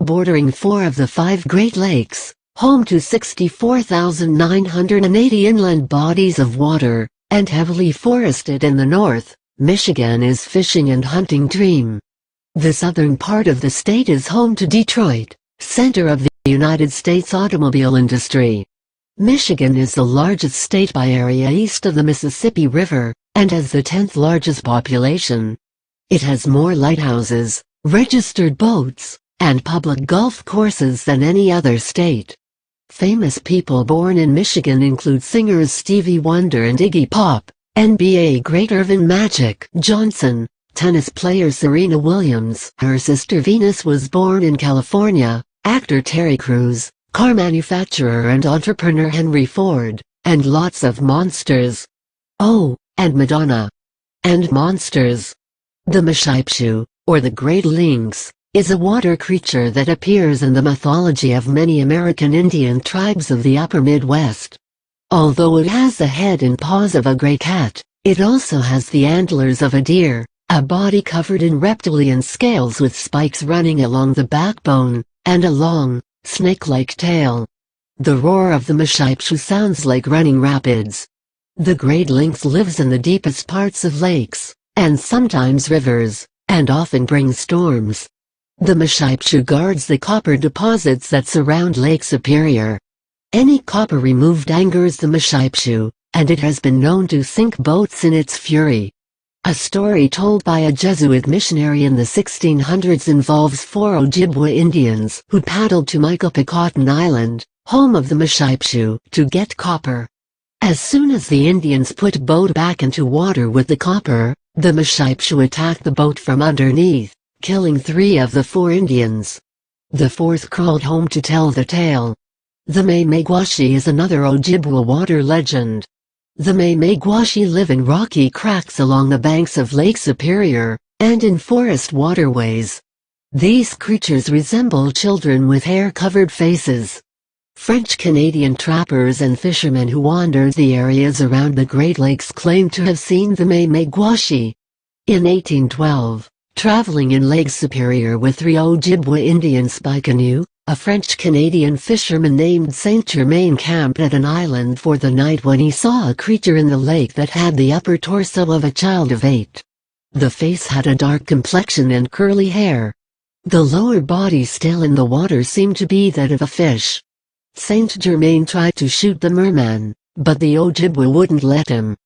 bordering 4 of the 5 Great Lakes, home to 64,980 inland bodies of water, and heavily forested in the north. Michigan is fishing and hunting dream. The southern part of the state is home to Detroit, center of the United States automobile industry. Michigan is the largest state by area east of the Mississippi River, and has the 10th largest population. It has more lighthouses, registered boats, and public golf courses than any other state. Famous people born in Michigan include singers Stevie Wonder and Iggy Pop, NBA great Earvin Magic Johnson, tennis player Serena Williams. Her sister Venus was born in California, actor Terry Crews, car manufacturer and entrepreneur Henry Ford, and lots of monsters. Oh, and Madonna. And monsters. The Mashipshu, or the Great Lynx, is a water creature that appears in the mythology of many American Indian tribes of the upper Midwest. Although it has the head and paws of a gray cat, it also has the antlers of a deer, a body covered in reptilian scales with spikes running along the backbone, and a long, snake-like tail. The roar of the Mashipshu sounds like running rapids. The Great Lynx lives in the deepest parts of lakes, and sometimes rivers, and often brings storms. The Mashipshu guards the copper deposits that surround Lake Superior. Any copper removed angers the Mashipshu, and it has been known to sink boats in its fury. A story told by a Jesuit missionary in the 1600s involves 4 Ojibwa Indians who paddled to Michapicoten Island, home of the Mashipshu, to get copper. As soon as the Indians put boat back into water with the copper, the Mashipshu attacked the boat from underneath, killing 3 of the 4 Indians. The 4th crawled home to tell the tale. The May-May-Gwashi is another Ojibwa water legend. The May-May-Gwashi live in rocky cracks along the banks of Lake Superior, and in forest waterways. These creatures resemble children with hair-covered faces. French-Canadian trappers and fishermen who wandered the areas around the Great Lakes claim to have seen the May-May-Gwashi. In 1812, traveling in Lake Superior with 3 Ojibwa Indians by canoe, a French-Canadian fisherman named Saint-Germain camped at an island for the night when he saw a creature in the lake that had the upper torso of a child of 8. The face had a dark complexion and curly hair. The lower body still in the water seemed to be that of a fish. Saint-Germain tried to shoot the merman, but the Ojibwa wouldn't let him.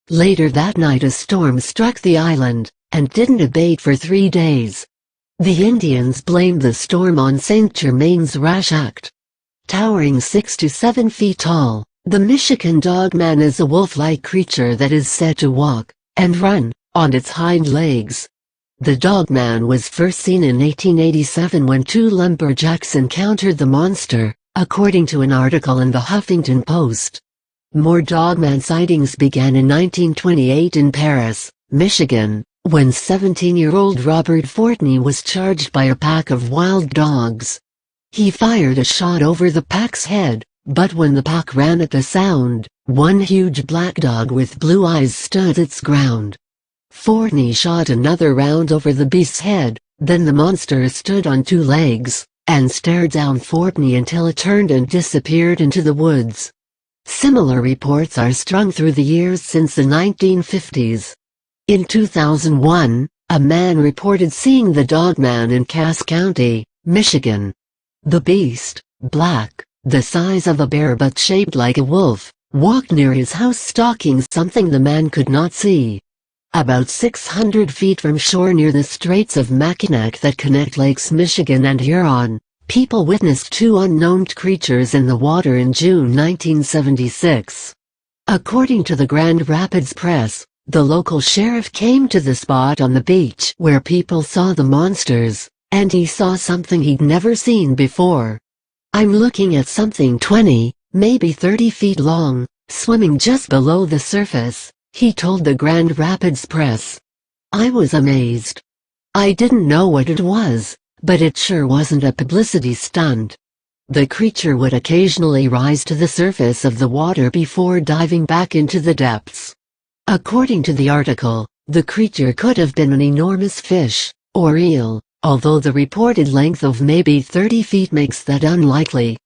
Later that night a storm struck the island, and didn't abate for 3 days. The Indians blamed the storm on Saint-Germain's rash act. Towering 6 to 7 feet tall, the Michigan Dogman is a wolf-like creature that is said to walk, and run, on its hind legs. The Dogman was first seen in 1887 when 2 lumberjacks encountered the monster, according to an article in the Huffington Post. More Dogman sightings began in 1928 in Paris, Michigan, when 17-year-old Robert Fortney was charged by a pack of wild dogs. He fired a shot over the pack's head, but when the pack ran at the sound, one huge black dog with blue eyes stood its ground. Fortney shot another round over the beast's head, then the monster stood on 2 legs, and stared down Fortney until it turned and disappeared into the woods. Similar reports are strung through the years since the 1950s. In 2001, a man reported seeing the Dogman in Cass County, Michigan. The beast, black, the size of a bear but shaped like a wolf, walked near his house stalking something the man could not see. About 600 feet from shore near the Straits of Mackinac that connect Lakes Michigan and Huron, people witnessed 2 unknown creatures in the water in June 1976. According to the Grand Rapids Press, the local sheriff came to the spot on the beach where people saw the monsters, and he saw something he'd never seen before. "I'm looking at something 20, maybe 30 feet long, swimming just below the surface," he told the Grand Rapids Press. "I was amazed. I didn't know what it was, but it sure wasn't a publicity stunt." The creature would occasionally rise to the surface of the water before diving back into the depths. According to the article, the creature could have been an enormous fish, or eel, although the reported length of maybe 30 feet makes that unlikely.